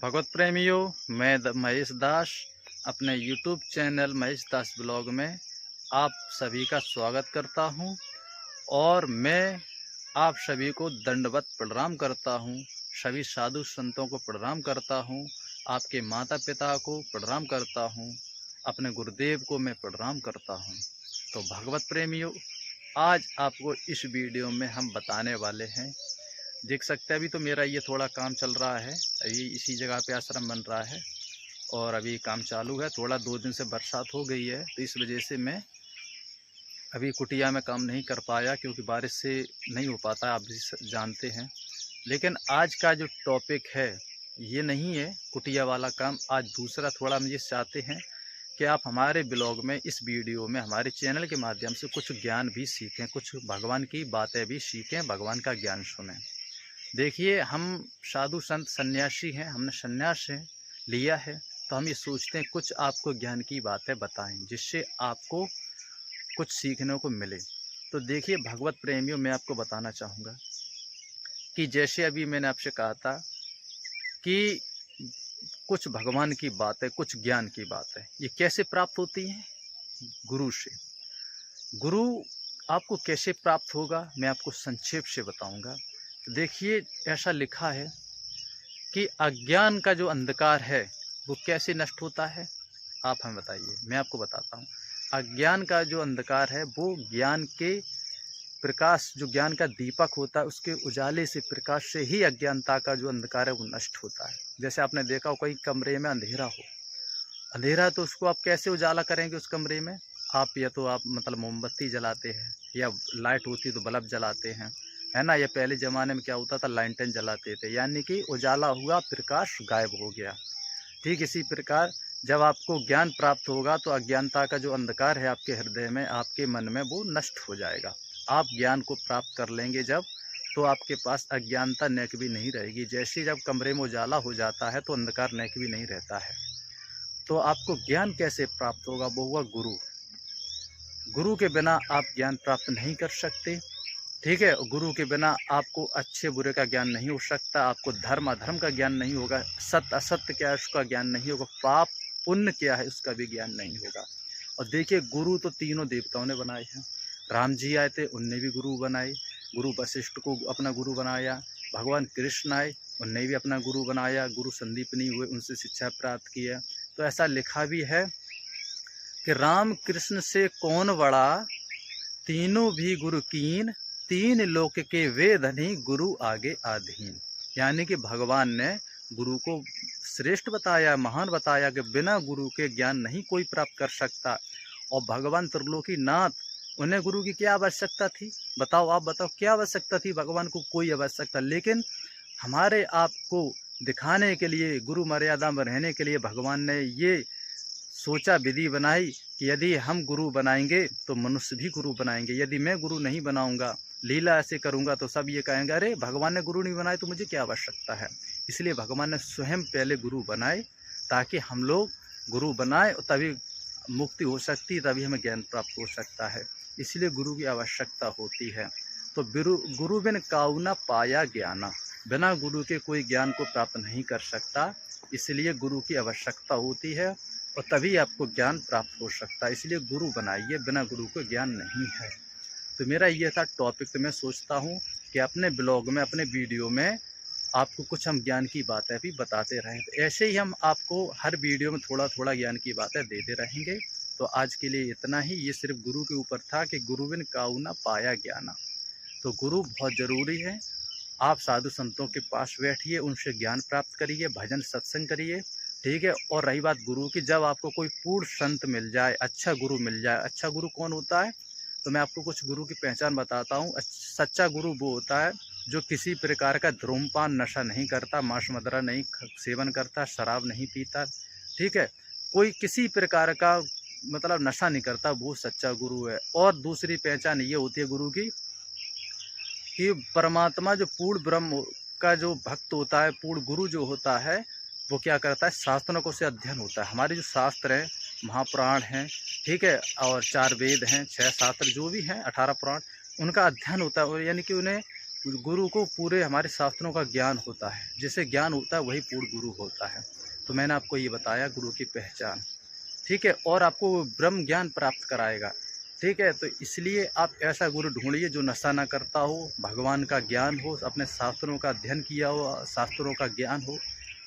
भगवत प्रेमियों, मैं महेश दास अपने YouTube चैनल महेश दास ब्लॉग में आप सभी का स्वागत करता हूं और मैं आप सभी को दंडवत प्रणाम करता हूं। सभी साधु संतों को प्रणाम करता हूं, आपके माता पिता को प्रणाम करता हूं, अपने गुरुदेव को मैं प्रणाम करता हूं। तो भगवत प्रेमियों, आज आपको इस वीडियो में हम बताने वाले हैं, देख सकते हैं अभी तो मेरा ये थोड़ा काम चल रहा है। अभी इसी जगह पे आश्रम बन रहा है और अभी काम चालू है। थोड़ा 2 दिन से बरसात हो गई है तो इस वजह से मैं अभी कुटिया में काम नहीं कर पाया, क्योंकि बारिश से नहीं हो पाता, आप भी जानते हैं। लेकिन आज का जो टॉपिक है ये नहीं है कुटिया वाला काम। आज दूसरा थोड़ा हम ये चाहते हैं कि आप हमारे ब्लॉग में, इस वीडियो में, हमारे चैनल के माध्यम से कुछ ज्ञान भी सीखें, कुछ भगवान की बातें भी सीखें, भगवान का ज्ञान सुनें। देखिए, हम साधु संत सन्यासी हैं, हमने सन्यास लिया है, तो हम ये सोचते हैं कुछ आपको ज्ञान की बातें बताएं जिससे आपको कुछ सीखने को मिले। तो देखिए भगवत प्रेमियों, मैं आपको बताना चाहूँगा कि जैसे अभी मैंने आपसे कहा था कि कुछ भगवान की बातें, कुछ ज्ञान की बातें, ये कैसे प्राप्त होती हैं? गुरु से। गुरु आपको कैसे प्राप्त होगा, मैं आपको संक्षेप से बताऊंगा। तो देखिए, ऐसा लिखा है कि अज्ञान का जो अंधकार है वो कैसे नष्ट होता है, आप हमें बताइए। मैं आपको बताता हूँ। अज्ञान का जो अंधकार है वो ज्ञान के प्रकाश, जो ज्ञान का दीपक होता है, उसके उजाले से, प्रकाश से ही अज्ञानता का जो अंधकार है वो नष्ट होता है। जैसे आपने देखा हो, कई कमरे में अंधेरा हो, अंधेरा तो उसको आप कैसे उजाला करेंगे उस कमरे में? आप या तो आप मतलब मोमबत्ती जलाते हैं, या लाइट होती तो बल्ब जलाते हैं, है ना। या पहले ज़माने में क्या होता था, लालटेन जलाते थे, यानी कि उजाला हुआ, प्रकाश गायब हो गया। ठीक इसी प्रकार जब आपको ज्ञान प्राप्त होगा तो अज्ञानता का जो अंधकार है आपके हृदय में, आपके मन में, वो नष्ट हो जाएगा। आप ज्ञान को प्राप्त कर लेंगे जब, तो आपके पास अज्ञानता नेक भी नहीं रहेगी। जैसे जब कमरे में उजाला हो जाता है तो अंधकार नेक भी नहीं रहता है। तो आपको ज्ञान कैसे प्राप्त होगा? वो हुआ गुरु। गुरु के बिना आप ज्ञान प्राप्त नहीं कर सकते। ठीक है, गुरु के बिना आपको अच्छे बुरे का ज्ञान नहीं हो सकता, आपको धर्म अधर्म का ज्ञान नहीं होगा, सत्य असत्य क्या है उसका ज्ञान नहीं होगा, पाप पुण्य क्या है उसका भी ज्ञान नहीं होगा। और देखिए, गुरु तो तीनों देवताओं ने बनाए हैं। राम जी आए थे, उनने भी गुरु बनाए, गुरु वशिष्ठ को अपना गुरु बनाया। भगवान कृष्ण आए, उनने भी अपना गुरु बनाया, गुरु संदीपनी हुए, उनसे शिक्षा प्राप्त की है। तो ऐसा लिखा भी है कि राम कृष्ण से कौन बड़ा, तीनों भी गुरु कीन, तीन लोक के वेदनी, गुरु आगे आधीन। यानी कि भगवान ने गुरु को श्रेष्ठ बताया, महान बताया कि बिना गुरु के ज्ञान नहीं कोई प्राप्त कर सकता। और भगवान त्रिलोकीनाथ, उन्हें गुरु की क्या आवश्यकता थी? बताओ, आप बताओ, क्या आवश्यकता थी भगवान को? कोई आवश्यकता। लेकिन हमारे आपको दिखाने के लिए, गुरु मर्यादा में रहने के लिए भगवान ने ये सोचा, विधि बनाई कि यदि हम गुरु बनाएंगे तो मनुष्य भी गुरु बनाएंगे। यदि मैं गुरु नहीं बनाऊंगा, लीला ऐसे करूंगा, तो सब ये कहेंगे, अरे भगवान ने गुरु नहीं बनाए तो मुझे क्या आवश्यकता है। इसलिए भगवान ने स्वयं पहले गुरु बनाए, ताकि हम लोग गुरु बनाए, तभी मुक्ति हो सकती है, तभी हमें ज्ञान प्राप्त हो सकता है। इसलिए गुरु की आवश्यकता होती है। तो गुरु बिन काऊ न पाया ज्ञाना, बिना गुरु के कोई ज्ञान को प्राप्त नहीं कर सकता। इसलिए गुरु की आवश्यकता होती है और तभी आपको ज्ञान प्राप्त हो सकता है। इसलिए गुरु बनाइए, बिना गुरु को ज्ञान नहीं है। तो मेरा ये था टॉपिक। तो मैं सोचता हूँ कि अपने ब्लॉग में, अपने वीडियो में आपको कुछ हम ज्ञान की बातें भी बताते रहें। तो ऐसे ही हम आपको हर वीडियो में थोड़ा थोड़ा ज्ञान की बातें देते रहेंगे। तो आज के लिए इतना ही। ये सिर्फ गुरु के ऊपर था कि गुरु बिन काऊ न पाया ज्ञाना। तो गुरु बहुत ज़रूरी है। आप साधु संतों के पास बैठिए, उनसे ज्ञान प्राप्त करिए, भजन सत्संग करिए। ठीक है। और रही बात गुरु की, जब आपको कोई पूर्ण संत मिल जाए, अच्छा गुरु मिल जाए। अच्छा गुरु कौन होता है? तो मैं आपको कुछ गुरु की पहचान बताता हूँ। सच्चा गुरु वो होता है जो किसी प्रकार का धूम्रपान, नशा नहीं करता, मांस मदिरा नहीं सेवन करता, शराब नहीं पीता। ठीक है, कोई किसी प्रकार का मतलब नशा नहीं करता, वो सच्चा गुरु है। और दूसरी पहचान ये होती है गुरु की कि परमात्मा, जो पूर्ण ब्रह्म का जो भक्त होता है, पूर्ण गुरु जो होता है, वो क्या करता है, शास्त्रों को से अध्ययन होता है। हमारे जो शास्त्र हैं, महापुराण हैं, ठीक है, और 4 वेद हैं, 6 शास्त्र जो भी हैं, 18 पुराण, उनका अध्ययन होता है। और यानी कि उन्हें गुरु को पूरे हमारे शास्त्रों का ज्ञान होता है, जिसे ज्ञान होता है वही पूर्ण गुरु होता है। तो मैंने आपको ये बताया गुरु की पहचान, ठीक है, और आपको वो ब्रह्म ज्ञान प्राप्त कराएगा, ठीक है। तो इसलिए आप ऐसा गुरु ढूंढिए जो नशा ना करता हो, भगवान का ज्ञान हो, अपने शास्त्रों का अध्ययन किया हो, शास्त्रों का ज्ञान हो।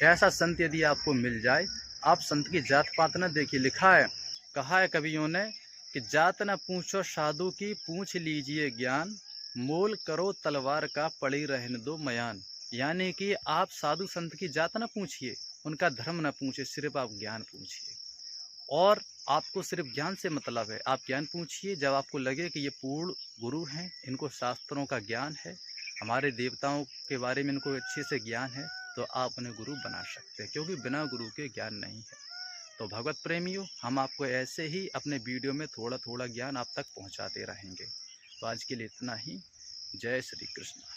ऐसा संत यदि आपको मिल जाए, आप संत की जात पात न देखिए। लिखा है, कहा है कवियों ने कि जात न पूछो साधु की, पूछ लीजिए ज्ञान, मोल करो तलवार का, पड़ी रहने दो मयान। यानी कि आप साधु संत की जात न पूछिए, उनका धर्म न पूछिए, सिर्फ आप ज्ञान पूछिए। और आपको सिर्फ ज्ञान से मतलब है, आप ज्ञान पूछिए। जब आपको लगे कि ये पूर्ण गुरु हैं, इनको शास्त्रों का ज्ञान है, हमारे देवताओं के बारे में इनको अच्छे से ज्ञान है, तो आप उन्हें गुरु बना सकते हैं, क्योंकि बिना गुरु के ज्ञान नहीं है। तो भगवत प्रेमियों, हम आपको ऐसे ही अपने वीडियो में थोड़ा थोड़ा ज्ञान आप तक पहुंचाते रहेंगे। तो आज के लिए इतना ही। जय श्री कृष्ण।